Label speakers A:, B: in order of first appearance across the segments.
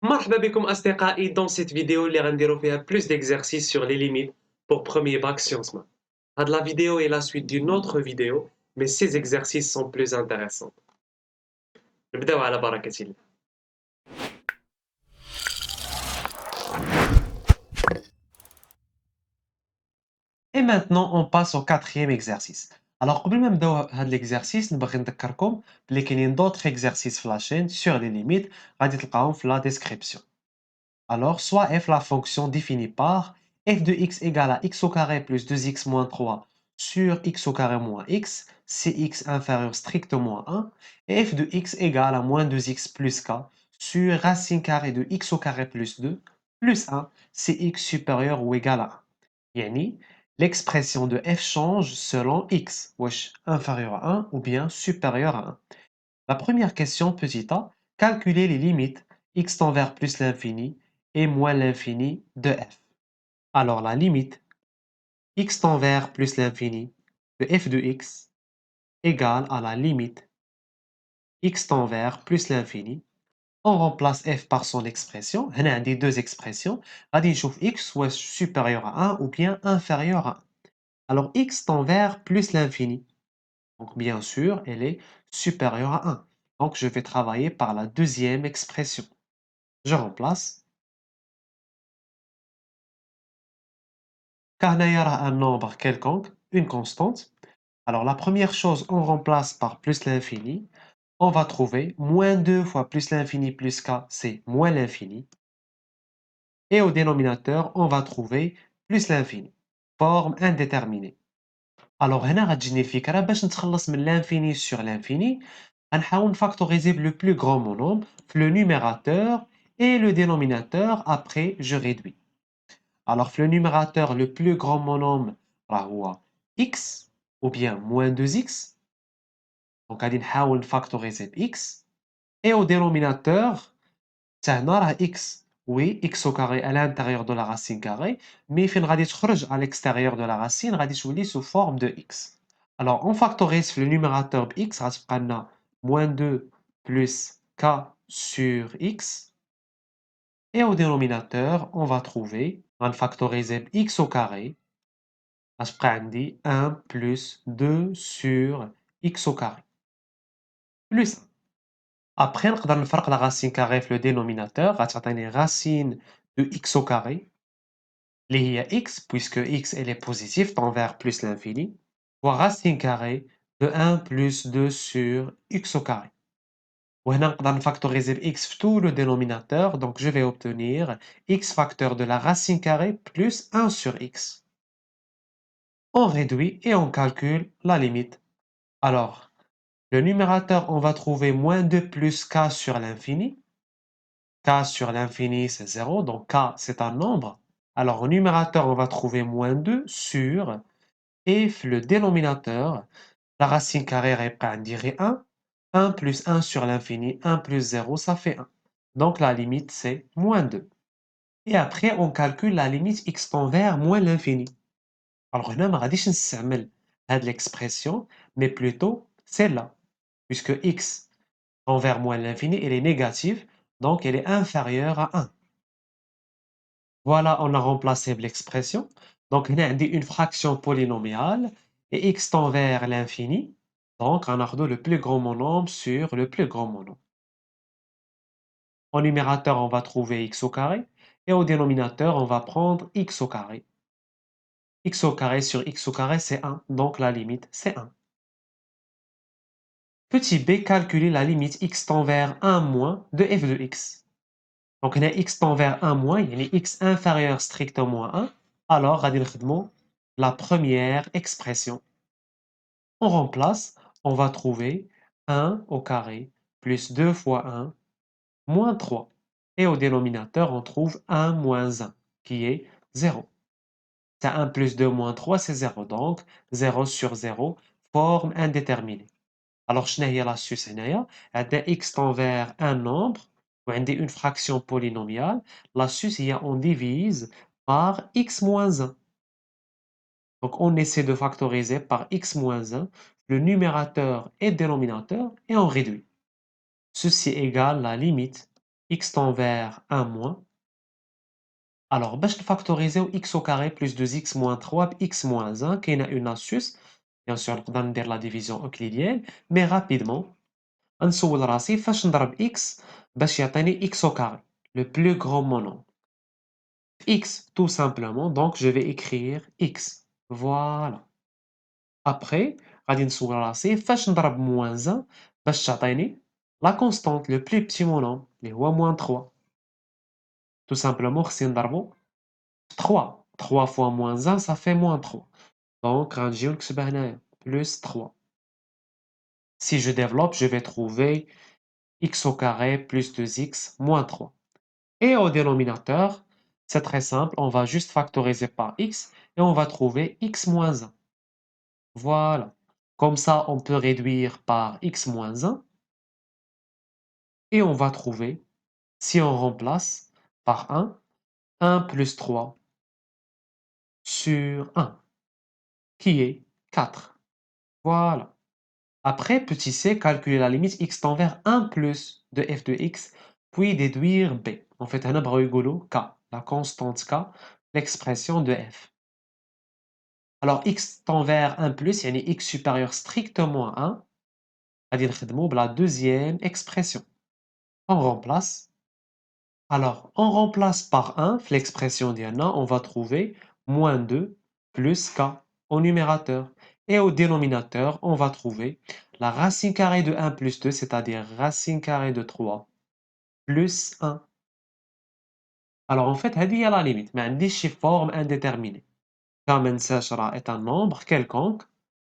A: مرحبا بكم أصدقائي. dans cette vidéo اللي غنديرو فيها plus d'exercices sur les limites pour premier bac sciences maths. هاد la vidéo est la suite d'une autre vidéo mais ces exercices sont plus intéressants. نبداو على بركة الله. Et maintenant on passe au quatrième exercice. Alors قبل ما نبداو هاد l'exercice نبغي نذكركم بلي كاينين d'autres exercices في la chaîne sur les limites غادي تلقاهم في la description. Alors, soit f la fonction définie par f de x égale à x au carré plus 2x moins 3 sur x au carré moins x, si x inférieur strictement à 1, et f de x égale à moins 2x plus k sur racine carrée de x au carré plus 2 plus 1, si x supérieur ou égal à 1. Yani, l'expression de f change selon x, wesh, inférieur à 1 ou bien supérieur à 1. La première question, petit a, calculer les limites x tend vers plus l'infini et moins l'infini de f. Alors la limite x tend vers plus l'infini de f de x égale à la limite x tend vers plus l'infini. On remplace f par son expression. On a deux expressions. غادي نشوف x soit supérieur à 1 ou bien inférieur à 1. Alors x tend vers plus l'infini. Donc bien sûr, elle est supérieure à 1. Donc je vais travailler par la deuxième expression. Je remplace. Car il y aura un nombre quelconque, une constante. Alors la première chose, on remplace par plus l'infini. On va trouver moins 2 fois plus l'infini plus k, c'est moins l'infini. Et au dénominateur, on va trouver plus l'infini. Forme indéterminée. Alors هنا غتجيني الفكرة باش نتخلص من l'infini sur l'infini. غنحاول نفactoriser le plus grand nombre, le numérateur et le dénominateur. Après, je réduis. Alors, le numérateur, le plus grand monome, هو x, ou bien moins 2x. Donc, غادي نحاول نفactoriser x. Et au dénominateur, تاعنا راه x. Oui, x au carré à l'intérieur de la racine carrée, mais فين غادي تخرج à l'extérieur de la racine, غادي تولي sous forme de x. Alors, on factorise le numérateur x, غتبقى لنا moins 2 plus k sur x. Et au dénominateur, on va trouver, on va factoriser x au carré. غتبقى عندي 1 plus 2 sur x au carré plus 1. Après نقدر نفرق la racine carrée في le dénominateur غتعطيني racine de x au carré اللي هي x puisque x elle est positive tend vers plus l'infini fois racine carrée de 1 plus 2 sur x au carré. وهنا نقدر نفactoriser x في tout le dénominateur donc je vais obtenir x facteur de la racine carrée plus 1 sur x. On réduit et on calcule la limite. Alors, le numérateur, on va trouver moins 2 plus k sur l'infini. K sur l'infini, c'est 0, donc k, c'est un nombre. Alors, au numérateur, on va trouver moins 2 sur, et le dénominateur, la racine carrée on dirait 1. 1 plus 1 sur l'infini, 1 plus 0, ça fait 1. Donc, la limite, c'est moins 2. Et après, on calcule la limite x tend vers moins l'infini. Alors, هنا ما غاديش نستعمل هاد l'expression, mais plutôt celle-là, puisque x envers moins l'infini, elle est négative, donc elle est inférieure à 1. Voilà, on a remplacé l'expression. Donc, on a une fraction polynomiale, et x tend vers l'infini, donc on a le plus grand nombre sur le plus grand nombre. Au numérateur, on va trouver x au carré, et au dénominateur, on va prendre x au carré. X au carré sur x au carré, c'est 1, donc la limite, c'est 1. Petit b, calculer la limite x tend vers 1 moins de f de x. Donc, on a x tend vers 1 moins, il y a x inférieur strictement à 1. Alors, غادي نخدمو la première expression. On remplace, on va trouver 1 au carré plus 2 fois 1 moins 3. Et au dénominateur, on trouve 1 moins 1 qui est 0. C'est 1 plus 2 moins 3, c'est 0. Donc, 0 sur 0, forme indéterminée. Alors, شنو هي l'astuce هنايا؟ عندنا x tend vers un nombre وعندي une fraction polynomiale. L'astuce هي on divise par x moins 1. Donc, on essaie de factoriser par x moins 1 le numérateur et le dénominateur et on réduit. Ceci égale la limite x tend vers 1 moins. Alors, باش نفاكتوريزيو x au carré plus 2x moins 3 x moins 1, كاينة une astuce. Bien sûr, نقدر ندير la division euclidienne, mais rapidement, غنسول راسي فاش نضرب x باش يعطيني x au carré, le plus grand monombre. X, tout simplement, donc je vais écrire x. Voilà. Après, غادي نسول راسي فاش نضرب moins 1 باش تعطيني la constante, le plus petit monombre, اللي هو moins 3. Tout simplement, خصني نضربو 3. 3 fois moins 1, ça fait moins 3. Donc, غنجيو نكتبها هنايا, plus 3. Si je développe, je vais trouver x au carré plus 2x moins 3. Et au dénominateur, c'est très simple, on va juste factoriser par x et on va trouver x moins 1. Voilà. Comme ça, on peut réduire par x moins 1 et on va trouver, si on remplace par 1 plus 3 sur 1, qui est 4. Voilà. Après, petit c, calculer la limite x tend vers 1 plus de f de x, puis déduire b. En fait, un rigolo, k, la constante k, l'expression de f. Alors, x tend vers 1 plus, yani x supérieur strictement à 1, غادي نخدمو la deuxième expression. On remplace. Alors, on remplace par 1, l'expression d'Iana, on va trouver moins 2 plus k au numérateur. Et au dénominateur, on va trouver la racine carrée de 1 plus 2, c'est-à-dire racine carrée de 3 plus 1. Alors en fait, هذه هي la limite, ما عنديش شي forme indéterminée. K ما ننساش راه est un nombre quelconque,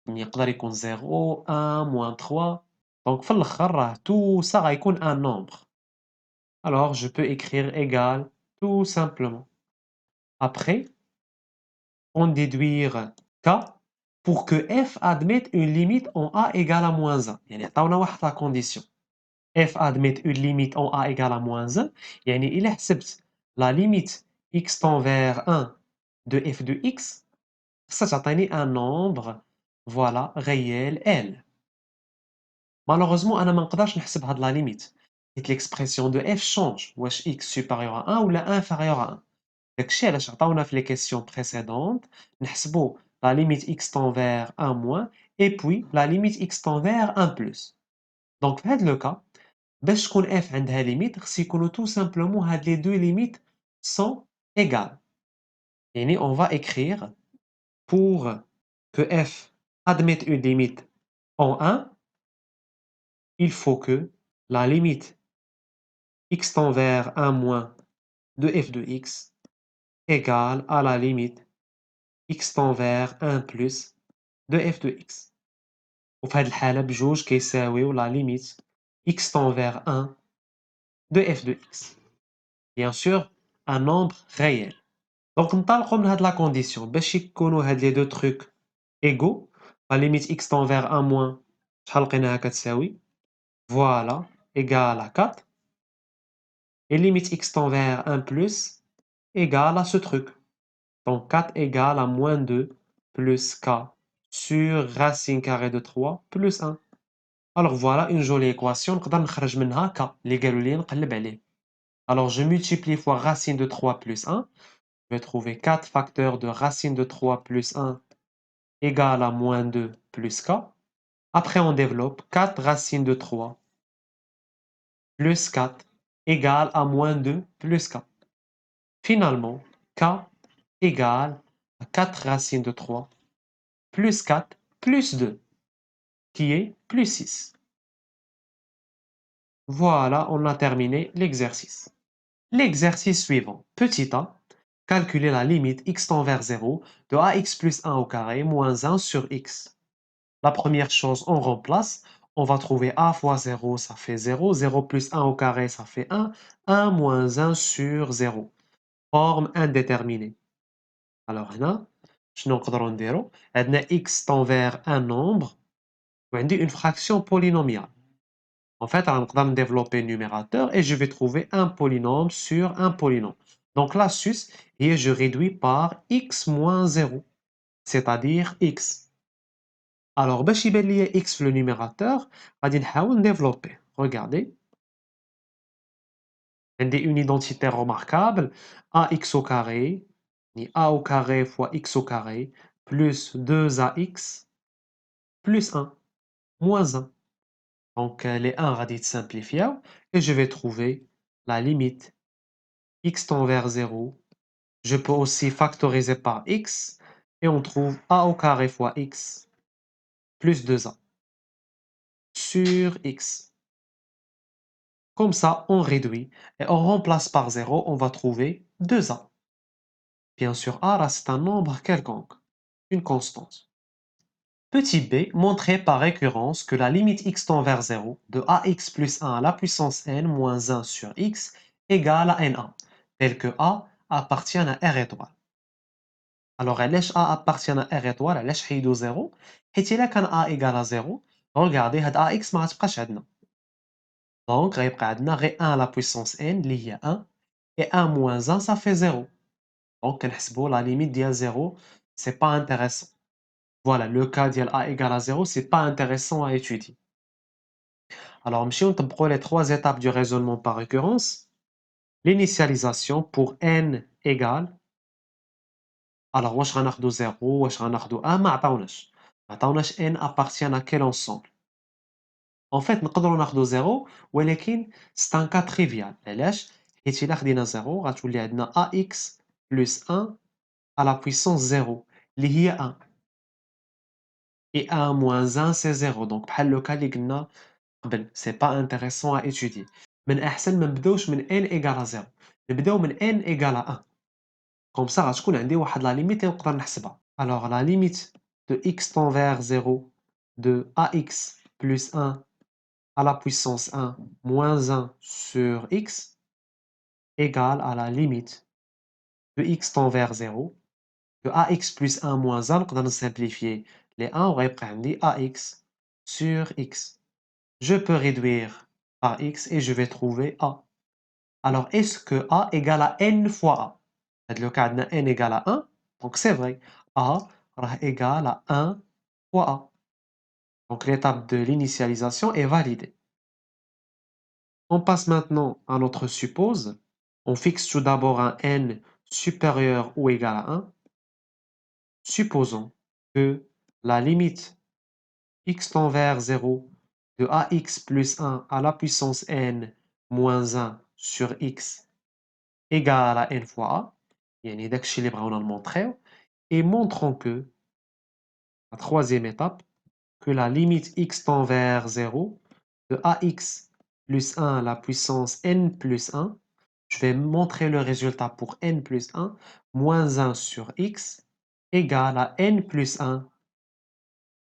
A: يقدر يكون 0, 1, moins 3. Donc في الآخر راه tout ça غيكون un nombre. Alors je peux écrire égal tout simplement. Après, on déduire K pour que f admette une limite en a égale à moins 1. يعني عطاونا واحد la condition. F admette une limite en a égale à moins 1. يعني إلا حسبت la limite x tend vers 1 de f de x, ça تعطيني un nombre, voilà, réel L. Malheureusement, أنا ما نقدرش نحسب هاد la limite. حيت l'expression de f change. واش x supérieur à 1 ولا inférieur à 1. داكشي علاش عطاونا في les questions précédentes نحسبوا la limite x tend vers 1 moins et puis la limite x tend vers 1 plus. Donc في هذا le cas, باش تكون f عندها limite خص يكونوا tout simplement هاد les deux limites sont égales. يعني on va écrire pour que f admette une limite en 1, il faut que la limite x tend vers 1 moins de f de x égale à la limite x tend vers 1 plus de f de x. وفي هاد الحالة بجوج كيساويو la limite x tend vers 1 de f de x. Bien sûr, un nombre réel. Donc نطلقوا من هاد la condition باش يكونوا هاد les deux trucs égaux. La limite x tend vers 1 moins شحال لقيناها كتساوي voilà égale à 4 et limite x tend vers 1 plus égale à ce truc. Donc 4 égale à moins 2 plus k sur racine carrée de 3 plus 1. Alors voilà une jolie équation نقدر نخرج منها k اللي قالوا لي نقلب عليه. Alors je multiplie fois racine de 3 plus 1, je vais trouver 4 facteurs de racine de 3 plus 1 égale à moins 2 plus k. Après on développe 4 racines de 3 plus 4 égale à moins 2 plus k. Finalement, k égale à 4 racines de 3 plus 4 plus 2, qui est plus 6. Voilà, on a terminé l'exercice. L'exercice suivant. Petit a, calculer la limite x tend vers 0 de ax plus 1 au carré moins 1 sur x. La première chose, on remplace. On va trouver a fois 0, ça fait 0. 0 plus 1 au carré, ça fait 1. 1 moins 1 sur 0. Forme indéterminée. Alors, هنا, شنو نقدروا نديروا؟ عندنا x tend vers un nombre وعندي une fraction polynomiale. En fait, on va développer le numérateur et je vais trouver un polynôme sur un polynôme. Donc l'astuce est je réduis par x moins 0, c'est-à-dire x. Alors, باش يبان لي x في le numérateur, غادي نحاول développer. Regardez. عندي une identité remarquable, ax au carré, ni a au carré fois x au carré, plus 2ax, plus 1, moins 1. Donc, les 1 غادي simplifier et je vais trouver la limite x tend vers 0. Je peux aussi factoriser par x et on trouve a au carré fois x plus 2a sur x. Comme ça, on réduit et on remplace par 0, on va trouver 2a. Bien sûr, a, c'est un nombre quelconque, une constante. Petit b, montrer par récurrence que la limite x tend vers 0 de ax plus 1 à la puissance n moins 1 sur x égale à na, tel que a appartient à R étoile. Alors, علاش a appartient à R étoile, علاش حيدو 0 حيت إلا كان a égale à 0, regardez هاد ax ما غتبقاش عندنا. Donc, غيبقى عندنا غير 1 à la puissance n اللي هي 1 et 1 moins 1 ça fait 0. Donc, كنحسبوا la limite ديال 0, c'est pas intéressant. Voilà, le cas ديال a égale à 0, c'est pas intéressant à étudier. Alors, نمشيو نطبقوا les trois étapes du raisonnement par récurrence. L'initialisation pour n égale. Alors, واش غناخدو 0 واش غناخدو 1 ما عطاوناش n appartient à quel ensemble. En fait, نقدروا ناخدو 0 ولكن c'est un cas trivial. علاش؟ حيت إلا خدينا 0 غتولي عندنا ax plus 1 à la puissance 0 اللي هي 1. Et 1 moins 1 c'est 0. Donc, بحال le cas اللي قلنا قبل c'est pas intéressant à étudier. من أحسن ما نبداوش من n égale à 0. نبداو من n égale à 1. Comme ça غتكون عندي واحد la limite اللي نقدر نحسبها. Alors la limite de x tend vers 0 de ax plus 1 à la puissance 1 moins 1 sur x égale à la limite de x tend vers 0 de ax plus 1 moins 1 نقدر نsimplifier les 1 وغيبقى عندي ax sur x. Je peux réduire par x et je vais trouver a. Alors, est-ce que a égale à n fois a? Dans le cas de n égale à 1, donc c'est vrai, a sera égal à 1 fois a. Donc l'étape de l'initialisation est validée. On passe maintenant à notre suppose. On fixe tout d'abord un n supérieur ou égal à 1. Supposons que la limite x tend vers 0 de ax plus 1 à la puissance n moins 1 sur x égale à n fois a. يعني داكشي اللي بغاونا نمونطريو. Et montrons que, la troisième étape, que la limite x tend vers 0 de ax plus 1 à la puissance n plus 1, je vais montrer le résultat pour n plus 1, moins 1 sur x égale à n plus 1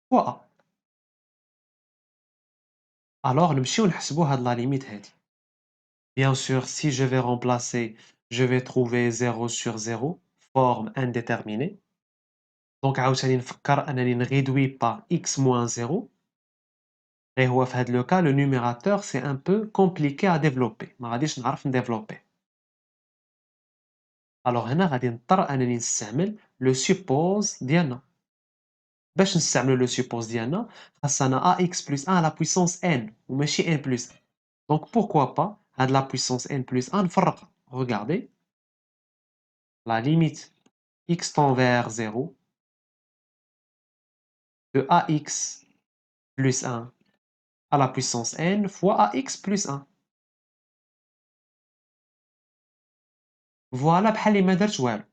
A: fois a. Alors, نمشيو نحسبوا هاد la limite هادي. Bien sûr, si je vais remplacer, je vais trouver 0 sur 0, forme indéterminée. Donc عاوتاني نفكر أنني نغيدوي par x moins 0. Et هو في هاد le cas, le numérateur, c'est un peu compliqué à développer. ما غاديش نعرف نديفلوبي. Alors هنا غادي نضطر أنني نستعمل le suppose ديالنا. باش نستعملو le suppose ديالنا خاصنا ax plus 1 à la puissance n وماشي n plus 1. Donc pourquoi pas هاد la puissance n plus 1 نفرقها. Regardez, la limite x tend vers 0 de ax plus 1 à la puissance n fois ax plus 1. فوالا بحال اللي ما درت والو.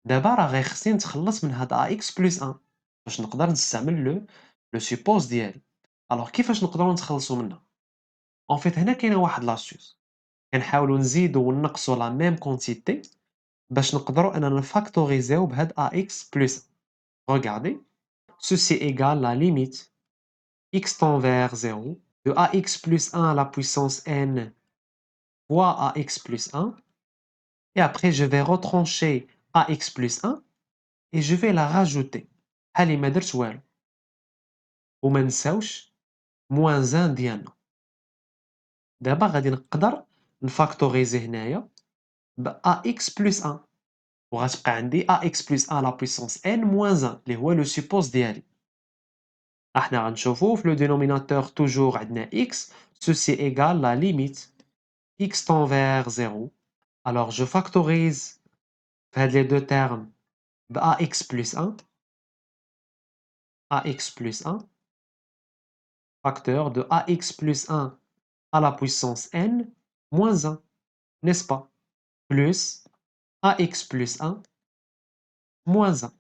A: دابا راه غير خصني نتخلص من هاد ax plus 1 باش نقدر نستعمل لو suppose ديالي. الوغ كيفاش نقدروا نتخلصوا منها؟ اون فيت هنا كاينه واحد لاستيوس كنحاولوا نزيدوا ونقصوا لا ميم كونتيتي باش نقدروا اننا نفاكتوريزيو بهاد ax plus 1. Regardez, ceci égale la limite x tend vers 0 de ax plus 1 à la puissance n fois ax plus 1 et après je vais retrancher ax plus 1 et je vais la rajouter. بحال اللي ما درت والو. وما نساوش moins 1 ديالنا. دابا غادي نقدر نفاكتوريزي هنايا ب ax plus 1 وغتبقى عندي ax plus 1 la puissance n moins 1 اللي هو لو suppose ديالي. احنا غنشوفو في لو dénominateur toujours عندنا x, ceci égale la limite x tend vers 0. Alors, je factorise les deux termes de ax plus 1, ax plus 1, facteur de ax plus 1 à la puissance n moins 1, n'est-ce pas? Plus ax plus 1 moins 1.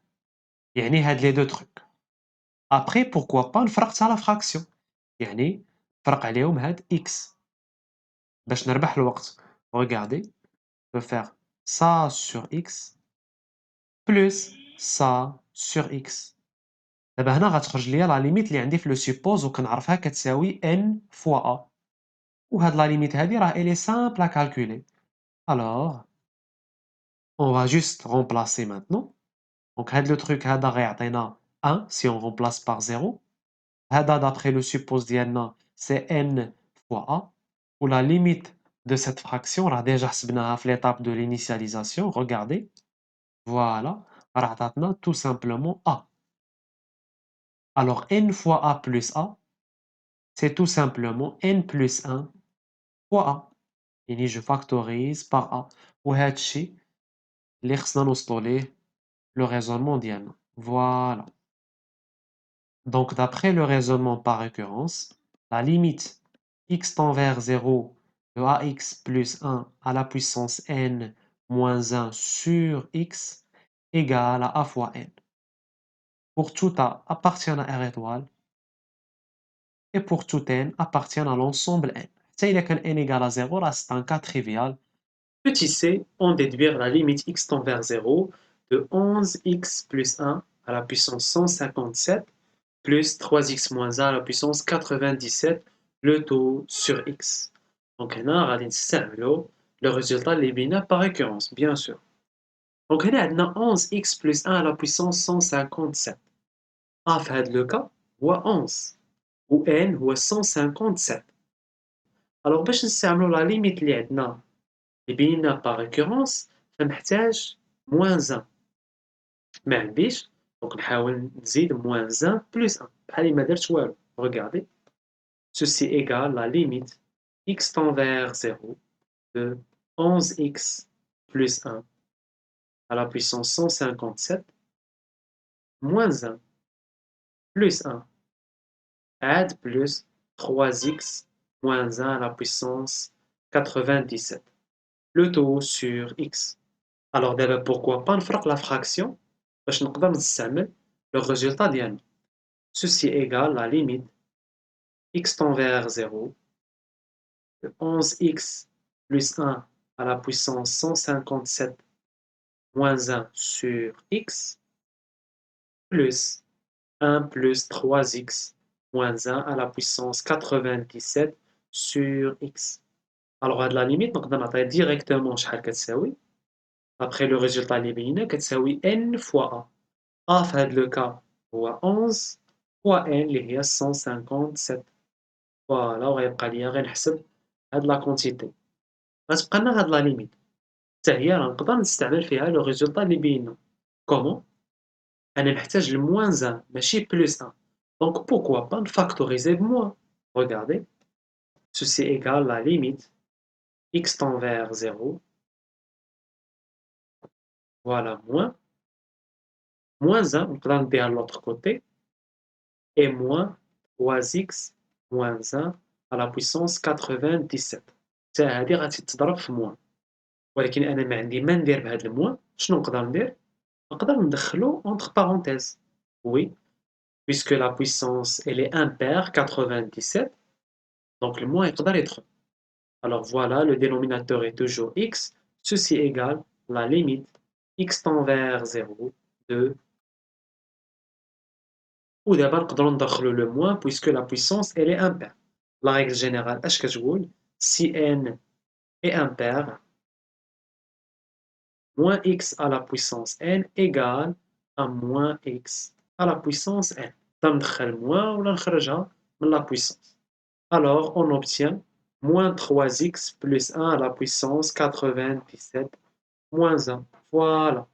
A: يعني هاد les deux trucs. Après, pourquoi pas نفرق تاع la fraction. يعني نفرق عليهم هاد x. باش نربح الوقت. Regardez, je peux faire ça sur x plus ça sur x. دابا هنا غتخرج ليا لا ليميت اللي عندي في لو سيبوز وكنعرفها كتساوي n fois a. وهاد لا ليميت هادي راه elle est simple à calculer. Alors, on va juste remplacer maintenant. Donc هاد le truc هذا غيعطينا 1 si on remplace par 0. هذا d'après le suppose ديالنا c'est n fois a. Ou la limite de cette fraction راه déjà حسبناها في l'étape de l'initialisation. Regardez. Voilà. راه عطاتنا tout simplement a. Alors n fois a plus a, c'est tout simplement n plus 1 fois a. يعني je factorise par a. وهذا الشيء اللي خصنا نوصلوا ليه le raisonnement ديالنا. Voilà. Donc, d'après le raisonnement par récurrence, la limite x tend vers 0 de ax plus 1 à la puissance n moins 1 sur x égale à a fois n. Pour tout a appartient à R étoile et pour tout n appartient à l'ensemble n. Si n égale à 0, là c'est un cas trivial. Petit c, on déduire la limite x tend vers 0 de 11x plus 1 à la puissance 157 plus 3x moins 1 à la puissance 97, le tout sur x. Donc, on a le résultat les par récurrence, bien sûr. Donc, on a 11x plus 1 à la puissance 157. A fait le cas, ou 11, ou n, ou 157. Alors, باش نستعملوا la limite اللي عندنا اللي par récurrence, فنحتاج moins 1. ما عنديش دونك نحاول نزيد moins 1 plus 1 بحال ما درت والو. Regardez. Ceci égale la limite x tend vers 0 de 11x plus 1 à la puissance 157 moins 1 plus 1 add plus 3x moins 1 à la puissance 97. Le tout sur x. Alors d'abord, pourquoi pas نفرق la fraction باش نقدر نستعمل le résultat ديالنا. Ceci égale la limite x tend vers 0 de 11x plus 1 à la puissance 157 moins 1 sur x plus 1 plus 3x moins 1 à la puissance 97 sur x. Alors à la limite, on va directement شحال كتساوي après le résultat اللي بينا كتساوي n fois a. A في le cas هو 11 fois n اللي هي 157. فوالا وغيبقى ليا غير نحسب هاد لا كونتيتي. غتبقى لنا هاد لا ليميت حتى هي راه نقدر نستعمل فيها لو ريزولطا اللي بينا. كومون؟ أنا محتاج الموان 1 ماشي بلوس 1. دونك بوكوا با نفاكتوريزي بموان. Regardez. Ceci égale la limite x tend vers 0. Voilà, moins 1, نقدر نديها l'autre côté. Et moins 3x moins 1 à la puissance 97. حتى هادي غتتضرب في موان. ولكن أنا ما عندي ما ندير بهاد الموان. شنو نقدر ندير؟ نقدر ندخلو entre parenthèses. Oui, puisque la puissance elle est impaire 97, donc le moins يقدر يدخل. Alors voilà, le dénominateur est toujours x, ceci égale la limite x tend vers 0 de. Ou d'abord نقدروا ندخلو le moins puisque la puissance elle est impaire. La règle générale اش كتقول؟ si n est impaire, moins x à la puissance n égale à moins x à la puissance n. نقدر ندخل moins ولا نخرجها من la puissance. Alors on obtient moins 3x plus 1 à la puissance 97 moins 1. Voilà.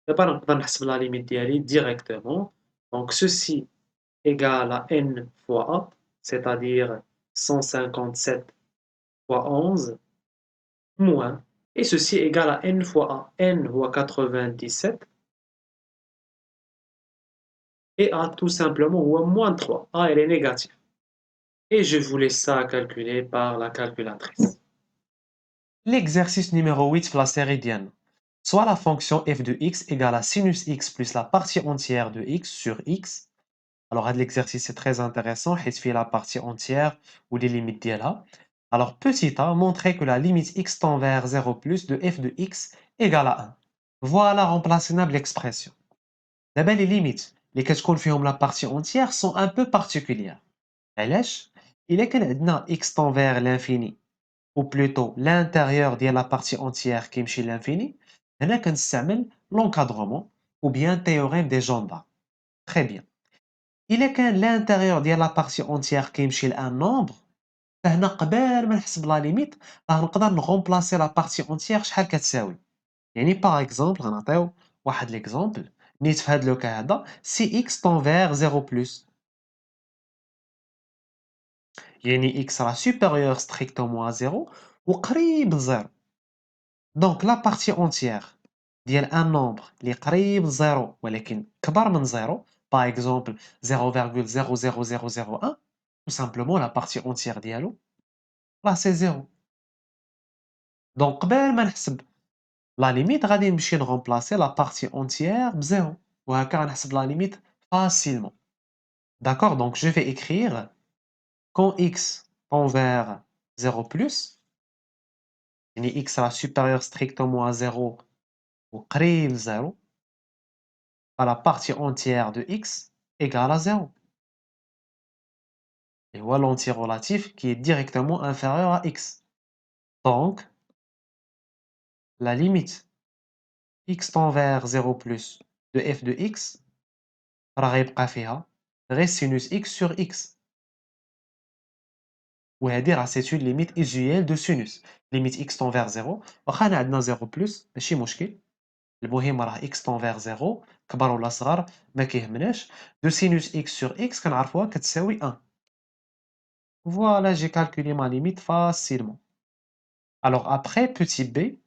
A: D'abord نقدر نحسب la limite ديالي directement. Donc ceci égale à n fois a, c'est-à-dire 157 fois 11 moins, et ceci est égal à n fois a. N هو 97 et a tout simplement هو moins 3. A elle est négative. Et je vous laisse ça à calculer par la calculatrice. L'exercice numéro 8 de la série Diane. Soit la fonction f de x égale à sinus x plus la partie entière de x sur x. Alors, l'exercice est très intéressant, il fait la partie entière ou les limites d'ILA. Alors, petit a, montrer que la limite x tend vers 0 plus de f de x égale à 1. Voilà remplaçable l'expression. D'abord, les limites, les كتكون فيهم la partie entière sont un peu particulières. علاش؟ إلا كان عندنا x tend vers l'infini ou plutôt l'intérieur de la partie entière qui est l'infini, هنا كنستعمل l'encadrement ou bien théorème des gendarmes. Très bien. إلا كان l'intérieur ديال la partie entière كيمشي لان nombre، فهنا قبل ما نحسب لا ليميت راه نقدر نغومبلاسي لا بارتي entière شحال كتساوي. يعني باغ اكزومبل غنعطيو واحد ليكزومبل نيت في هاد لو كا هذا سي اكس طون فيغ 0 بلس، يعني اكس راه سوبيريور ستريكتومون ا 0 وقريب لزيرو. دونك لا بارتي اونتيير ديال ان نومبر اللي قريب لزيرو ولكن كبر من زيرو، باغ اكزومبل 0,00001، tout simplement la partie entière ديالو راه سي زيرو. دونك قبل ما نحسب لا ليميت غادي نمشي نغومبلاسي لا بارتي اونتيير بزيرو، وهكا غنحسب لا ليميت facilement. D'accord, donc je vais écrire quand x tend vers 0 plus, يعني x sera supérieur strictement à 0 ou قريب ل 0, à la partie entière de x égale à 0. Et voilà l'anti-relatif qui est directement inférieur à x. Donc, la limite x tend vers 0 plus de f de x راه غيبقى فيها غير sinus x sur x. وهذه راه c'est une limite usuelle de sinus. Limite x tend vers 0 واخا هنا عندنا 0 plus ماشي مشكل. المهم راه x tend vers 0 كبر ولا صغر ما كيهمناش. De sinus x sur x كنعرفوها كتساوي 1. Voilà, j'ai calculé ma limite facilement. Alors après, petit b,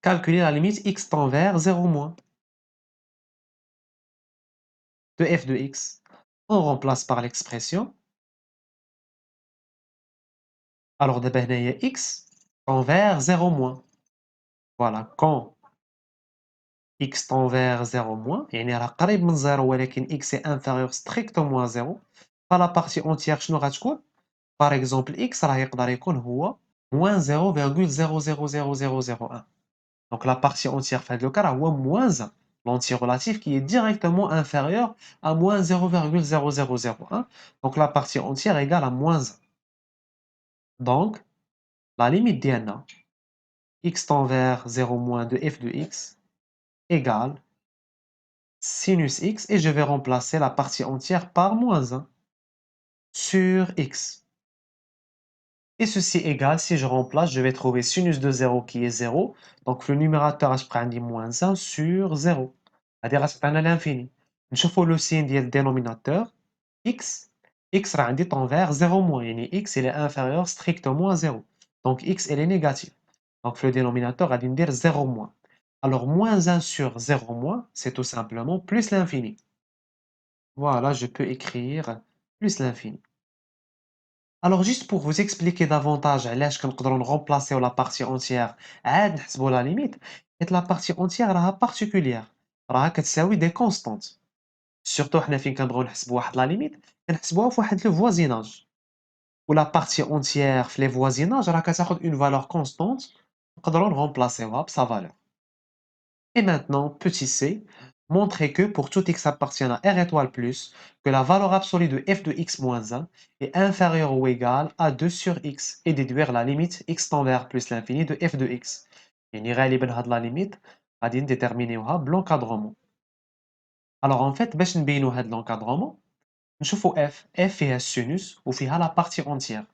A: calculer la limite x tend vers 0 moins de f de x. On remplace par l'expression. Alors d'abord, il y a x tend vers 0 moins. Voilà, quand x tend vers 0 moins, يعني راه قريب من 0 ولكن x est inférieur strictement à 0. فلا partie entière شنو غتكون؟ Par exemple, x راه يقدر يكون هو moins 0,000001. Donc la partie entière fait le cas راه هو moins 1. L'anti-relatif qui est directement inférieur à moins 0,0001. Donc la partie entière égale à moins 1. Donc la limite ديالنا x tend vers 0 moins de f de x égale sinus x, et je vais remplacer la partie entière par moins 1 sur x. Et ceci égale, si je remplace, je vais trouver sinus de 0 qui est 0. Donc le numérateur, je prends moins 1 sur 0. C'est-à-dire, c'est à l'infini. Je fais le signe du dénominateur, x. X rend vers 0 moins. Et x il est inférieur strictement à 0. Donc x il est négatif. Donc le dénominateur va dire 0 moins. Alors moins 1 sur 0 moins, c'est tout simplement plus l'infini. Voilà, je peux écrire plus l'infini. Alors juste pour vous expliquer davantage علاش كنقدروا نغومبلاسيو la partie entière عاد نحسبوا la limite, حيت la partie entière راها particulière, راها كتساوي des constantes. Surtout حنا فين كنبغيو نحسبوا واحد la limite كنحسبوها في واحد le voisinage. و la partie entière في les voisinages راه كتاخد une valeur constante نقدروا نغومبلاسيوها بsa valeur. Et maintenant, petit c, montrer que pour tout x appartenant à R étoile plus, que la valeur absolue de f de x moins 1 est inférieure ou égale à 2 sur x, et déduire la limite x tend vers plus l'infini de f de x. يعني غالبا هاد la limite غادي نديتيرمينيوها l'encadrement. Alors en fait, باش نبينو هاد l'encadrement, نشوفو f فيها sinus وفيها la partie entière.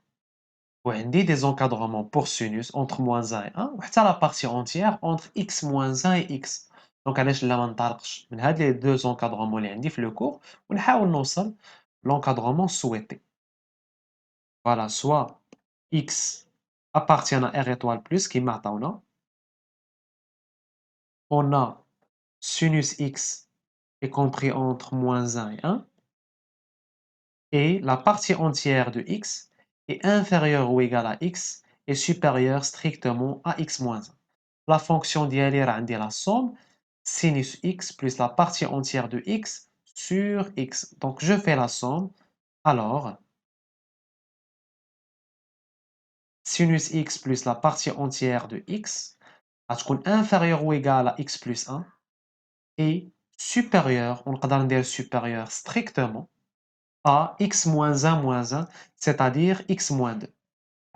A: وعندي des encadrements pour sinus entre moins 1 et 1 وحتى la partie entière entre x moins 1 et x. Donc علاش لا ما نطلقش من هاد les deux encadrements اللي عندي في le cours ونحاول نوصل l'encadrement souhaité. Voilà, soit x appartiennent à R étoile plus qui m'attend. On a sinus x est compris entre moins 1 et 1, et la partie entière de x est inférieure ou égale à x et supérieure strictement à x moins 1. La fonction d'IL est la somme sinus x plus la partie entière de x sur x. Donc je fais la somme. Alors, sinus x plus la partie entière de x va être inférieure ou égale à x plus 1 et supérieur, on peut dire supérieur strictement à x moins 1 moins 1, c'est-à-dire x moins 2.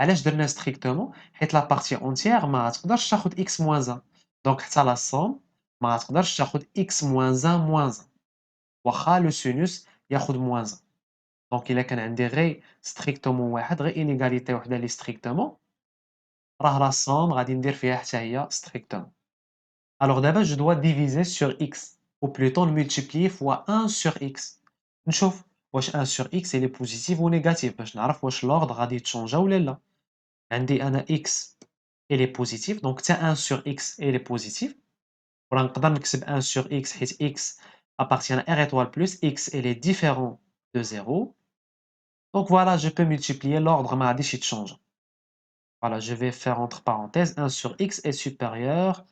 A: علاش درنا strictement حيت la partie entière ما تقدرش تاخد x moins 1. Donc حتى la somme ما تقدرش تاخد x moins 1 moins 1 واخا le sinus ياخد moins 1. Donc إلا كان عندي غير strictement واحد غير inégalité وحده اللي strictement راه la somme غادي ندير فيها حتى هي strictement. Alors d'abord, je dois diviser sur x, ou plutôt le multiplier fois 1 sur x. نشوف واش 1 sur x il est positif ou négatif باش نعرف واش l'ordre غادي يتشونجا ولا لا. عندي أنا x il est positif, donc حتى 1 sur x il est positif. ولا نقدر نكتب 1 sur x حيت x appartient à r étoile plus x il est différent de 0. Donc voilà, je peux multiplier, l'ordre ما غاديش يتشونجا. Voilà, je vais faire entre parenthèses 1 sur x est supérieur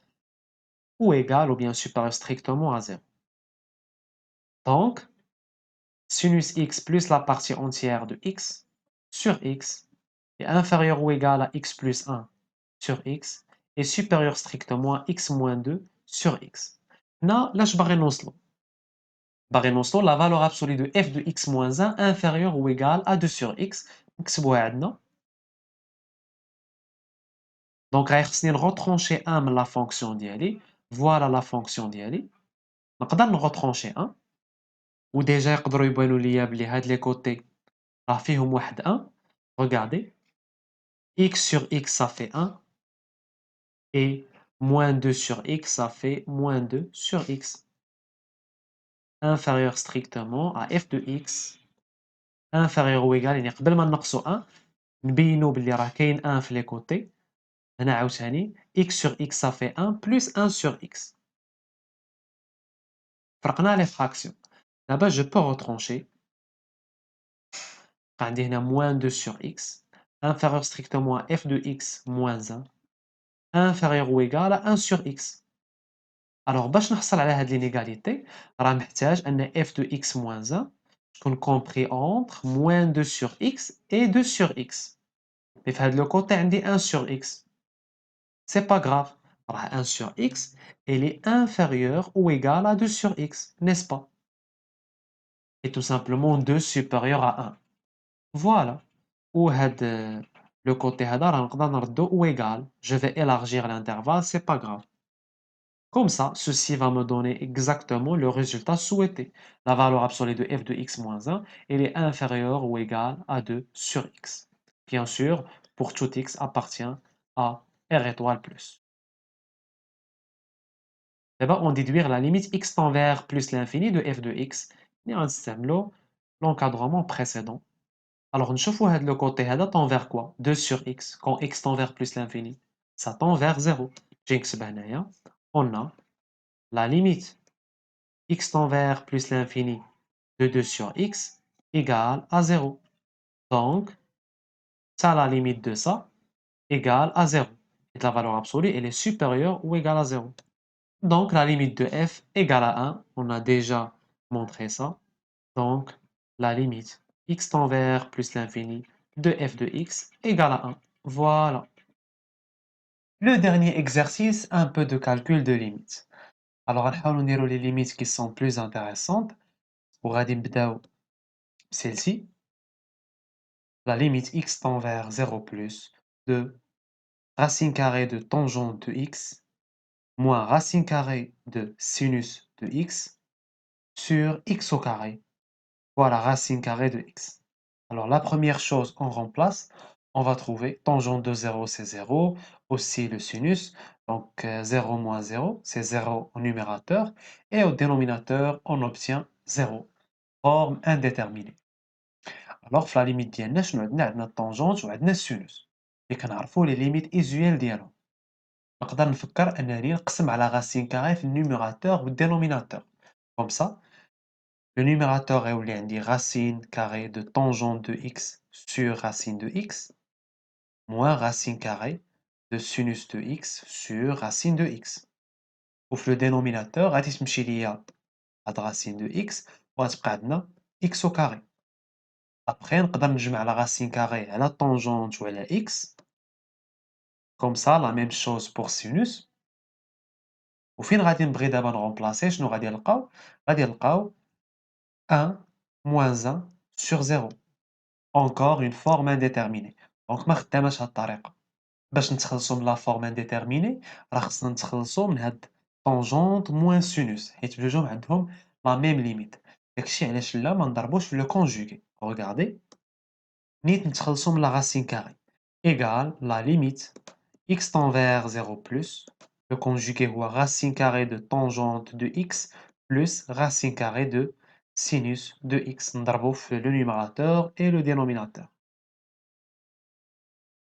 A: ou égal ou bien supérieur strictement à 0. Donc, sinus x plus la partie entière de x sur x est inférieur ou égal à x plus 1 sur x est supérieur strictement à x moins 2 sur x. Là, je vais نوصلوا. باغي نوصلوا la valeur absolue de f de x moins 1 inférieure ou égal à 2 sur x. نكتبوها عندنا. Donc, خصني retrancher 1 من la fonction ديالي. Voilà la fonction ديالي. نقدر نغوترونشي 1 وديجا يقدروا يبانوا ليا بلي هاد لي كوتي راه فيهم واحد 1. Regardez, x sur x ça fait 1 et moins 2 sur x ça fait moins 2 sur x. Inférieur strictement à f de x inférieur ou égal يعني قبل ما نقصوا 1 نبينوا بلي راه كاين 1 في لي كوتي. هنا عاوتاني x sur x ça fait 1 plus 1 sur x. فرقنا les fractions. Là-bas je peux retrancher. عندي هنا moins 2 sur x inférieur strictement à f de x moins 1 inférieur ou égal à 1 sur x. Alors باش نحصل على هاد l'inégalité راه محتاج أن f de x moins 1 تكون compris entre moins 2 sur x et 2 sur x. Mais في هاد le côté عندي 1 sur x. C'est pas grave. راه 1 sur x elle est inférieur ou égal à 2 sur x, n'est-ce pas? Et tout simplement 2 supérieur à 1. Voilà. Ou هاد le côté هذا راه نقدر نردو ou égal. Je vais élargir l'intervalle, c'est pas grave. Comme ça, ceci va me donner exactement le résultat souhaité. La valeur absolue de f de x moins 1, elle est inférieure ou égale à 2 sur x. Bien sûr, pour tout x appartient à r étoile plus. Et ben, on déduire la limite x tend vers plus l'infini de f de x. Et on système l'encadrement précédent. Alors, nous chauffons le côté هذا tend vers quoi? 2 sur x. Quand x tend vers plus l'infini, ça tend vers 0. On a la limite x tend vers plus l'infini de 2 sur x égale à 0. Donc, ça, la limite de ça égale à 0. Et la valeur absolue, elle est supérieure ou égale à 0. Donc, la limite de f égale à 1. On a déjà montré ça. Donc, la limite x tend vers plus l'infini de f de x égale à 1. Voilà. Le dernier exercice, un peu de calcul de limites. Alors, on va les limites qui sont plus intéressantes. Pour celle-ci. La limite x tend vers 0 plus de racine carrée de tangente de x moins racine carrée de sinus de x sur x au carré. Voilà, racine carrée de x. Alors la première chose, on remplace. On va trouver tangente de 0, c'est 0. Aussi le sinus. Donc 0 moins 0, c'est 0 au numérateur. Et au dénominateur, on obtient 0. Forme indéterminée. Alors, la limite ديالنا شنو عندنا؟ عندنا التونجونت وعندنا السينوس. اللي كنعرفوا لي ليميت ايزويال ديالهم. نقدر نفكر انني نقسم على راسين كاري في النيميراتور والدينوميناتور. كوم سا le numérateur غيولي عندي racine carrée de tangente de x sur racine de x moins racine carrée de sinus de x sur racine de x. وفي le dénominateur غادي تمشي ليا هاد racine de x وغتبقى عندنا x au carré. Après نقدر نجمع la racine carrée على tangente وعلى x. Comme ça la même chose pour sinus. وفين غادي نبغي دابا نغومبلاسي شنو غادي نلقاو؟ غادي نلقاو 1 moins 1 sur 0. Encore une forme indéterminée. دونك ما خداماش هاد الطريقة. باش نتخلصوا من لا فورم انديتيرميني راه خصنا نتخلصوا من هاد طونجونت موان سينوس حيت بجوجهم عندهم لا ميم ليميت. داكشي علاش لا ما نضربوش في لو كونجوغي. Regardez نيت نتخلصوا من لا راسين كاري égal la limite x tend vers 0 plus le conjugué هو racine carrée de tangente de x plus racine carrée de sinus de x نضربو في le numérateur et le dénominateur.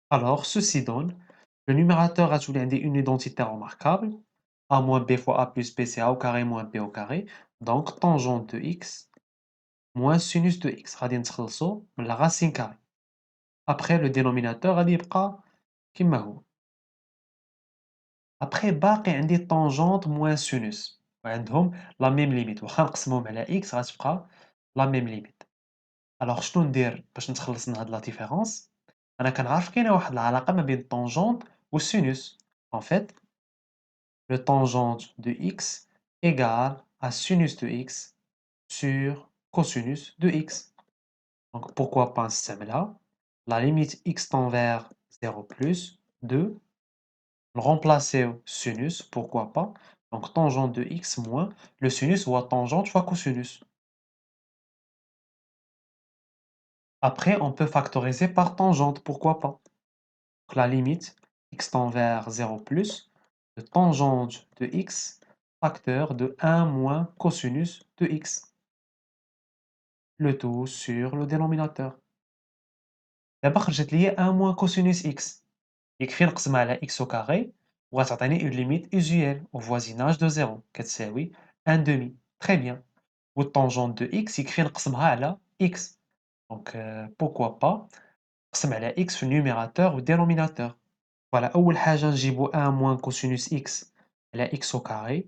A: Alors, ceci donne, le numérateur a toujours une identité remarquable, a moins b fois a plus b c'est a au carré moins b au carré, donc tangente de x moins sinus de x, غادي نتخلصوا من la racine carrée. Après, le dénominateur غادي يبقى كما هو. Après, باقي عندي tangente moins sinus, وعندهم la même limite, واخا نقسموهم على x غتبقى la même limite. Alors, شنو ندير باش نتخلص من هاد la différence؟ أنا كنعرف كاينة واحد العلاقة ما بين الطونجونت والسينوس. En fait, le tangente de x égale à sinus de x sur cosinus de x. Donc pourquoi pas un système là? La limite x tend vers 0 plus 2. Le remplacer au sinus, pourquoi pas? Donc tangente de x moins le sinus ou tangente fois cosinus. Après, on peut factoriser par tangente, pourquoi pas? Donc la limite x tend vers 0 plus le tangente de x facteur de 1 moins cosinus de x. Le tout sur le dénominateur. دابا خرجت ليا 1 moins cosinus x. يكفي نقسمها على x au carré وغتعطيني une limite usuelle au voisinage de 0 كتساوي 1 demi. Très bien. والtangente de x يكفي نقسمها على x. Donc pourquoi pas نقسم على x في النيميراتور والدينوميناتور. Voilà, أول حاجة نجيبو 1 moins cosinus x على x au carré.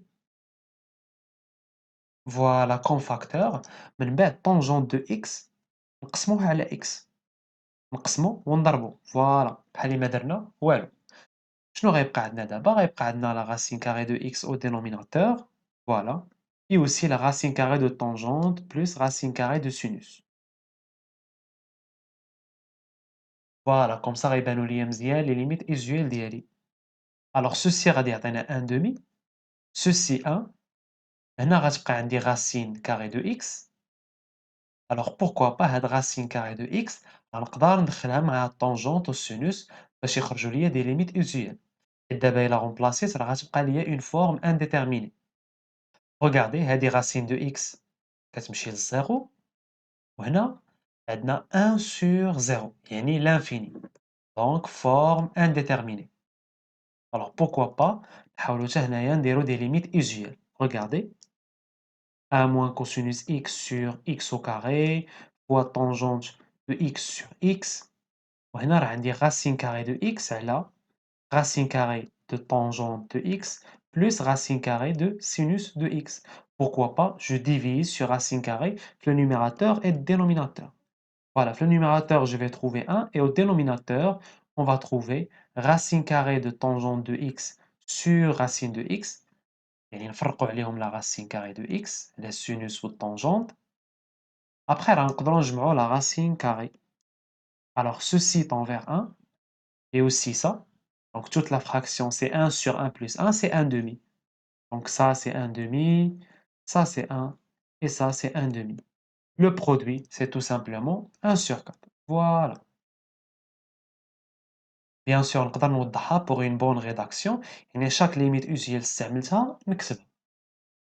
A: Voilà, comme facteur. من بعد tangente de x نقسموها على x. نقسمو ونضربو. فوالا بحال اللي ما درنا والو. شنو غيبقى عندنا دابا؟ غيبقى عندنا la racine carrée de x au dénominateur. Voilà. Et aussi la racine carrée de tangente plus racine carrée de sinus. Voilà, comme ça غيبانو ليا مزيان les limites usuelles ديالي. Alors ceci غادي يعطينا 1 demi. Ceci 1. هنا غتبقى عندي racine carrée de x. Alors pourquoi pas هاد racine carrée de x غنقدر ندخلها مع الطونجونت والسينوس باش يخرجوا ليا دي ليميت usuelles. Et دابا إلا غومبلاسيت راه غتبقى ليا une forme indéterminée. Regardez هادي racine de x كتمشي للزيرو وهنا عندنا 1 sur 0 يعني l'infini. Donc forme indéterminée. Alors pourquoi pas نحاولوا حتى هنايا نديرو des limites usuelles. Regardez 1 moins cosinus x sur x au carré fois tangente de x sur x. وهنا راه عندي racine carrée de x على racine carrée de tangente de x plus racine carrée de sinus de x. Pourquoi pas, je divise sur racine carrée le numérateur et le dénominateur. Voilà, le numérateur, je vais trouver 1 et au dénominateur, on va trouver racine carrée de tangente de x sur racine de x. يعني نفرقوا عليهم la racine carrée de x, la sinus ou tangente. Après, راه نقدروا نجمعوا la racine carrée. Alors, ceci tend vers 1 et aussi ça. Donc toute la fraction, c'est 1 sur 1 plus 1, c'est 1 demi. Donc ça, c'est 1 demi, ça, c'est 1, et ça, c'est 1 demi. Le produit, c'est tout simplement 1 sur 4. Voilà. Bien sûr, نقدر نوضحها pour une bonne rédaction. يعني chaque limite usuelle استعملتها نكتبها.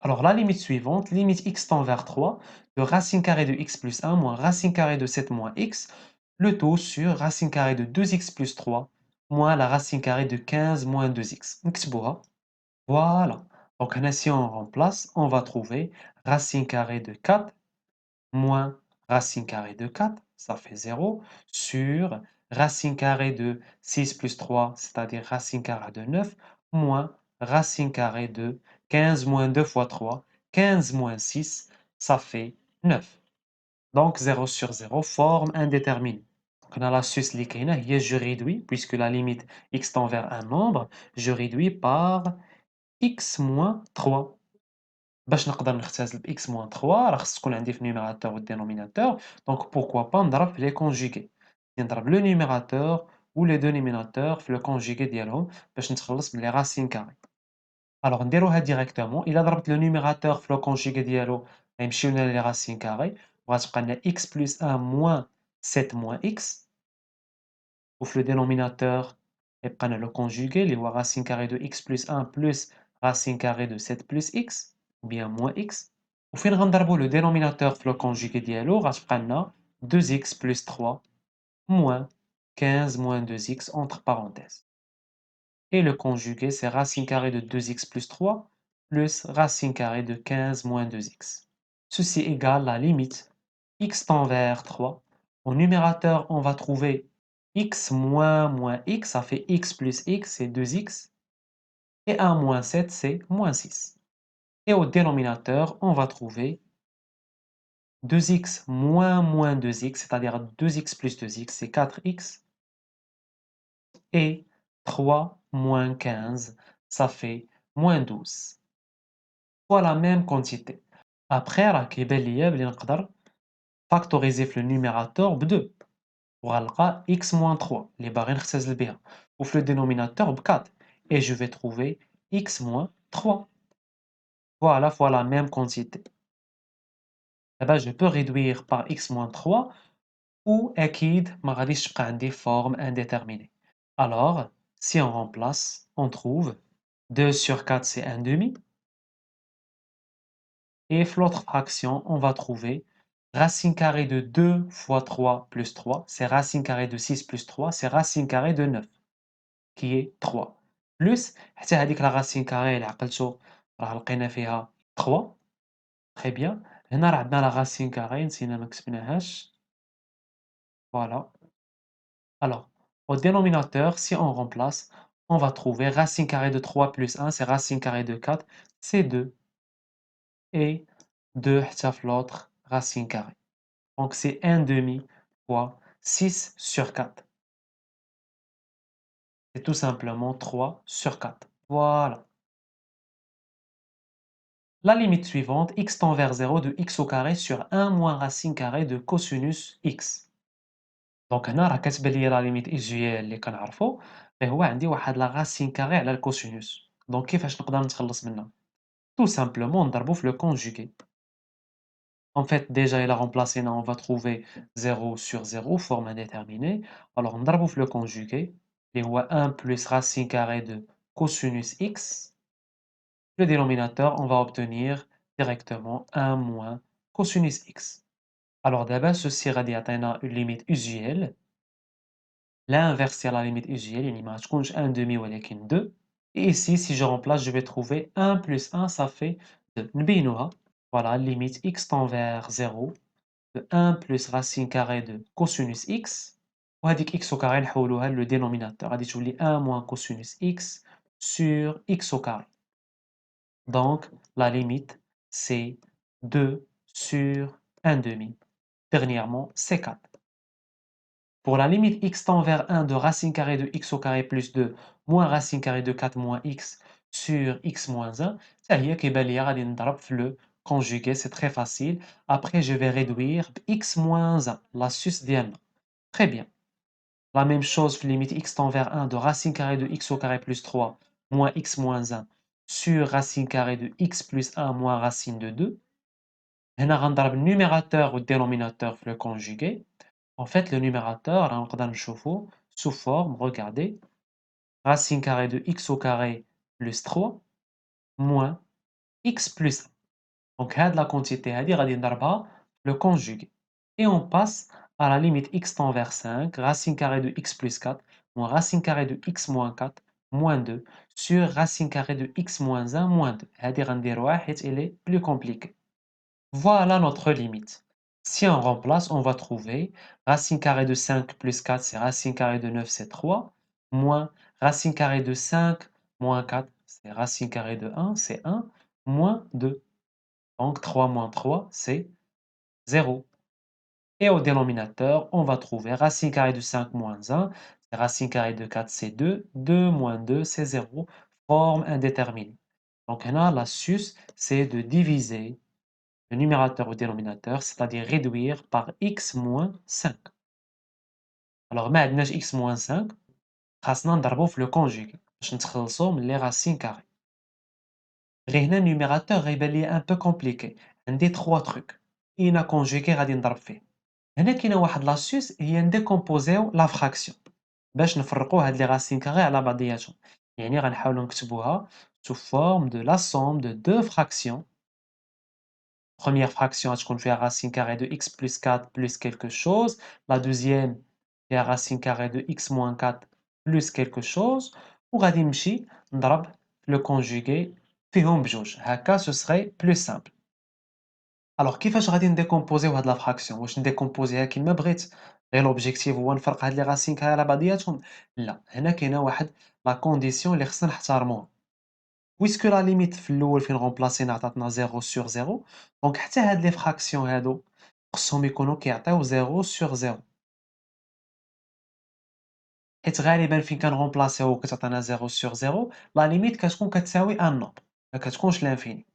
A: Alors la limite suivante, limite x tend vers 3, de racine carrée de x plus 1 moins racine carrée de 7 moins x, le tout sur racine carrée de 2x plus 3 moins la racine carrée de 15 moins 2x. نكتبوها. Voilà. Donc là, si on remplace, on va trouver racine carrée de 4 moins racine carrée de 4, ça fait 0, sur racine carrée de 6 plus 3, c'est-à-dire racine carrée de 9, moins racine carrée de 15 moins 2 fois 3, 15 moins 6, ça fait 9. Donc 0 sur 0 forme indéterminée. Donc on a l'astuce اللي كاينه هي je réduis, puisque la limite x tend vers un nombre, je réduis par x moins 3. باش نقدر نختزل ب x moins 3 راه خص تكون عندي في النيميراتور والدينوميناتور. Donc pourquoi pas نضرب في les conjugués. نضرب le numérateur ou les deux numérateurs في le conjugué ديالهم باش نتخلص من les racines carrées. Alors نديروها directement. إلا ضربت le numérateur في le conjugué ديالو غيمشيو لنا les racines carrées وغتبقى لنا x plus 1 moins 7 moins x. وفي le dénominateur يبقى لنا le conjugué اللي هو racine carrée de x plus 1 plus racine carrée de 7 plus x ou bien moins x. وفين غنضربو le dénominateur في le conjugué ديالو غتبقى لنا 2x plus 3 moins 15 moins 2x entre parenthèses. Et le conjugué, c'est racine carrée de 2x plus 3 plus racine carrée de 15 moins 2x. Ceci égale la limite x tend vers 3. Au numérateur, on va trouver x moins x, ça fait x plus x, c'est 2x. Et 1 moins 7, c'est moins 6. Et au dénominateur, on va trouver 2x moins 2x, c'est-à-dire 2x plus 2x, c'est 4x. Et 3 moins 15, ça fait moins 12. Fois la même quantité. Après, راه كيبان ليا بلي نقدر factoriser في le numérateur ب 2. وغنلقى x moins 3 اللي باغي نختزل بها. وفي le dénominateur ب 4. Et je vais trouver x moins 3. Voilà, fois la même quantité. Eh ben, je peux réduire par x moins 3 ou أكيد ما غاديش تبقى عندي forme indéterminée. Alors, si on remplace, on trouve 2 sur 4 c'est 1 demi. Et l'autre fraction, on va trouver racine carrée de 2 fois 3 plus 3, c'est racine carrée de 6 plus 3, c'est racine carrée de 9, qui est 3. Plus, حتى هذيك la racine carrée اللي عقلتو راه لقينا فيها 3. Très bien. هنا راه عندنا la racine carrée نسينا ما كتبناهاش. Voilà. Alors, au dénominateur, si on remplace, on va trouver racine carrée de 3 plus 1, c'est racine carrée de 4, c'est 2. Et 2 حتى في l'autre racine carrée. Donc c'est 1 demi fois 6 sur 4. C'est tout simplement 3 sur 4. Voilà. La limite suivante, x tend vers 0 de x au carré sur 1 moins racine carrée de cosinus x. Donc هنا راه كتبان ليا لا ليميت usuelle اللي كنعرفو غير هو عندي واحد لا racine carrée على الكوسينوس. دونك كيفاش نقدر نتخلص منها؟ Tout simplement نضربو في le conjugué. En fait, déjà, il a remplacé, on va trouver 0 sur 0, forme indéterminée. Alors, on va le conjugué. Il y a 1 plus racine carrée de cosinus x. Le dénominateur, on va obtenir directement 1 moins cosinus x. Alors, d'abord, ceci atteint une limite usuelle. L'inverse, c'est la limite usuelle. Il y a 1 demi ou 2. Et ici, si je remplace, je vais trouver 1 plus 1, ça fait 2. Voilà, limite x tend vers 0. De 1 plus racine carrée de cosinus x. وهذيك x au carré نحولوها le dénominateur غادي تولي 1 moins cosinus x sur x au carré. Donc la limite c'est 2 sur 1 demi. Dernièrement c'est 4. Pour la limite x tend vers 1 de racine carrée de x au carré plus 2 moins racine carrée de 4 moins x sur x moins 1, ça y est كيبان ليا غادي نضرب في le conjugué, c'est très facile. Après je vais réduire x moins 1, l'astuce ديالنا. Très bien. La même chose, limite x tend vers 1 de racine carrée de x au carré plus 3 moins x moins 1 sur racine carrée de x plus 1 moins racine de 2. هنا غنضرب le numérateur ou le dénominateur في le conjugué. En fait, le numérateur, راه نقدر نشوفو sous forme, regardez, racine carrée de x au carré plus 3 moins x plus 1. Donc, هاد la quantité هادي غادي نضربها le conjugué. Et on passe à la limite x tend vers 5, racine carrée de x plus 4. moins racine carrée de x moins 4 moins 2 sur racine carrée de x moins 1 moins 2. هذه غنديروها حيت elle est plus compliquée. Voilà notre limite. Si on remplace, on va trouver racine carrée de 5 plus 4, c'est racine carrée de 9, c'est 3, moins racine carrée de 5 moins 4, c'est racine carrée de 1, c'est 1, moins 2. Donc 3 moins 3, c'est 0. Et au dénominateur, on va trouver racine carrée de 5 moins 1, c'est racine carrée de 4, c'est 2, 2 moins 2, c'est 0, forme indéterminée. Donc là, l'astuce, c'est de diviser le numérateur au dénominateur, c'est-à-dire réduire par x moins 5. Alors, ما عندناش x moins 5, خاصنا نضربو في le conjugué باش نتخلصو من les racines carrées. غير هنا النيميراتور غيبان ليا un peu compliqué. عندي 3 trucs. إنا conjugué غادي نضرب فيه. هنا كاينة واحد لاستيوس هي نديكومبوزيو لا فراكسيون باش نفرقو هاد لي racines carrées على بعضياتهم. يعني غنحاولو نكتبوها sous forme de la somme de deux fractions. Première fraction, je vais racine carrée de x plus 4 plus quelque chose. La deuxième, c'est racine carrée de x moins 4 plus quelque chose. Ou غادي نمشي نضرب le conjugué فيهم بجوج. هكا ce serait plus simple. Alors كيفاش غادي نديكومبوزيو هاد لا فراكسيون؟ واش نديكومبوزيها كيما بغيت؟ غير l'objectif هو نفرق هاد لي racines carrées على بعضياتهم؟ لا، هنا كاينة واحد لا كونديسيون اللي خصنا نحترموها. Puisque la limite في الأول فين غومبلاسينا عطاتنا 0 sur 0 دونك حتى هاد لي فراكسيون هادو خصهم يكونوا كيعطيو 0 sur 0 حيت غالبا فين كنغومبلاسيو وكتعطينا 0 sur 0 لا ليميت كتكون كتساوي ان نومبر ما كتكونش لانفيني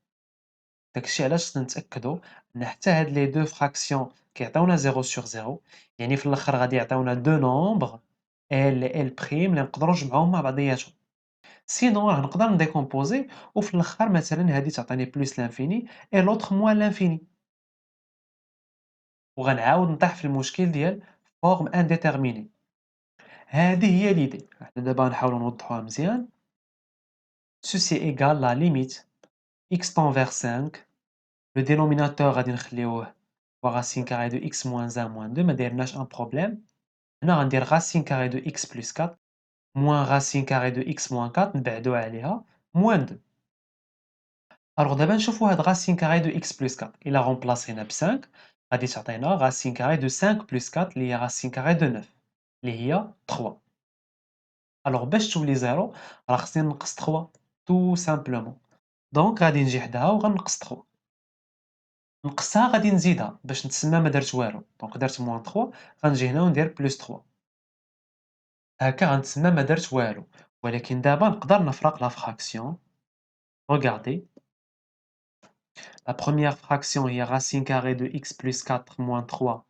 A: داكشي علاش خصنا نتأكدو ان حتى هاد لي دو فراكسيون كيعطيونا 0 sur 0 يعني في الاخر غادي يعطيونا دو نومبر ال ال بريم اللي نقدروا نجمعوهم مع بعضياتهم سينون راه نقدر نديكومبوزي وفي الاخر مثلا هادي تعطيني بلوس لانفيني اي لوطخ موان لانفيني وغنعاود نطيح في المشكل ديال فورم انديتيرميني هذه هي ليدي حنا دابا نحاولوا نوضحوها مزيان ceci égale la limite x tend vers 5 le dénominateur غادي نخليوه هو racine carrée de x moins 1 moins 2 ما دايرناش ان بروبليم هنا غندير racine carrée de x plus 4 moins racine carrée de x moins 4 نبعدو عليها moins 2 الوغ دابا نشوفو هاد racine carrée de x plus 4 إلا غومبلاسينا ب 5 غادي تعطينا racine carrée de 5 plus 4 اللي هي racine carrée de 9 اللي هي 3 الوغ باش تولي 0 راه خصني نقص 3 tout simplement دونك غادي نجي حداها وغنقص 3 نقصها غادي نزيدها باش نتسنى ما درت والو دونك درت موان 3 غنجي هنا وندير بلس 3 هكا غنتسنى ما درت والو ولكن دابا نقدر نفرق لا فراكسيون regardez la première fraction هي racine carrée de x plus 4 moins 3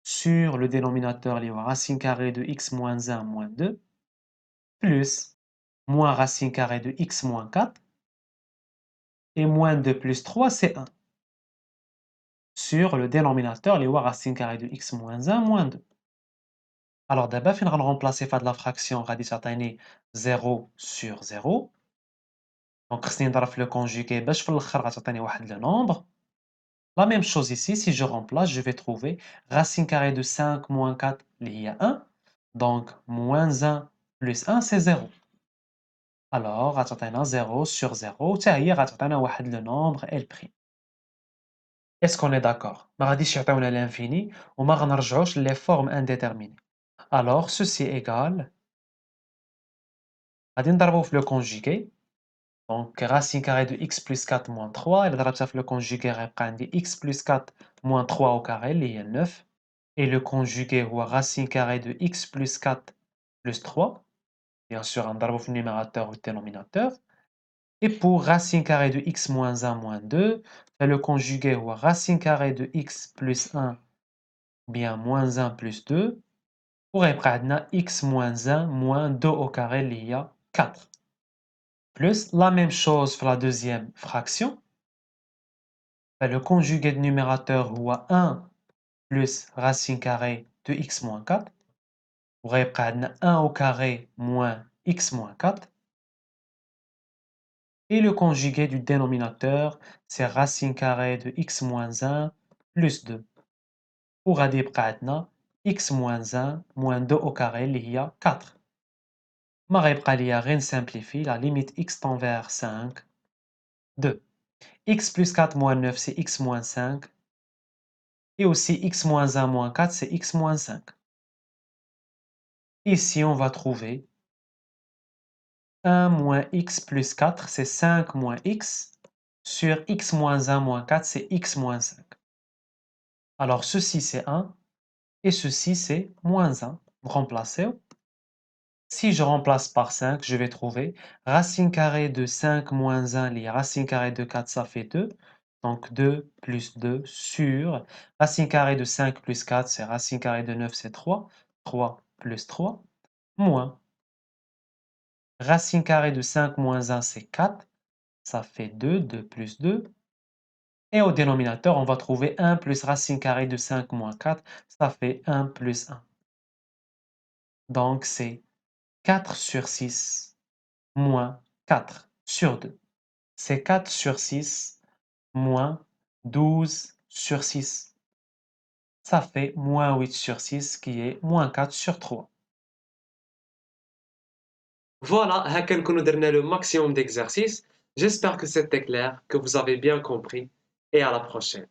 A: sur le dénominateur اللي هو racine carrée de x moins 1 moins 2 plus moins racine carrée de x moins 4 et moins 2 plus 3 c'est 1 sur le dénominateur اللي هو racine carrée de x moins 1 moins 2 alors d'abord فين غنرمبلاسي في هاد لا fraction غادي تعطيني 0 sur 0 donc خصني نضرب في le conjugué باش في الاخر غتعطيني واحد le nombre. La même chose ici, si je remplace, je vais trouver racine carrée de 5 moins 4, il y a 1. Donc, moins 1 plus 1, c'est 0. Alors, غتعطينا 0 sur 0, حتى هي غتعطينا واحد le nombre L'. Est-ce qu'on est d'accord؟ ما غاديش يعطيونا l'infini وما غنرجعوش les formes indéterminées. Alors, ceci égale, غادي نضربو في le conjugué. Donc, racine carrée de x plus 4 moins 3, إلا ضربتها في le conjugué غيبقى عندي x plus 4 moins 3 au carré, اللي هي 9. Et le conjugué ou racine carrée de x plus 4 plus 3. Bien sûr, on darbe le numérateur ou le dénominateur. Et pour racine carrée de x moins 1 moins 2, le conjugué ou racine carrée de x plus 1 bien moins 1 plus 2. Pour prendre x moins 1 moins 2 au carré, il y a 4. Plus la même chose pour la deuxième fraction. Le conjugué de numérateur ou 1 plus racine carrée de x moins 4. وغيبقى عندنا 1 au carré moins x moins 4. Et le conjugué du dénominateur, c'est racine carrée de x moins 1 plus 2. وغادي يبقى عندنا x moins 1 moins 2 au carré اللي هي 4. ما غيبقى ليا غير نسامبليفي la limite x tend vers 5 de x plus 4 moins 9 c'est x moins 5 et aussi x moins 1 moins 4 c'est x moins 5. Ici on va trouver 1 moins x plus 4 c'est 5 moins x sur x moins 1 moins 4 c'est x moins 5. Alors ceci c'est 1 et ceci c'est moins 1. Remplacez. Si je remplace par 5, je vais trouver racine carrée de 5 moins 1 lié racine carrée de 4, ça fait 2. Donc 2 plus 2 sur racine carrée de 5 plus 4, c'est racine carrée de 9, c'est 3. 3 plus 3, moins racine carrée de 5 moins 1, c'est 4. Ça fait 2, 2 plus 2. Et au dénominateur, on va trouver 1 plus racine carrée de 5 moins 4, ça fait 1 plus 1. Donc c'est 4 sur 6 moins 4 sur 2. C'est 4 sur 6 moins 12 sur 6. Ça fait moins 8 sur 6 qui est moins 4 sur 3. Voilà, هكا نكونوا درنا le maximum d'exercices. J'espère que c'était clair, que vous avez bien compris et à la prochaine.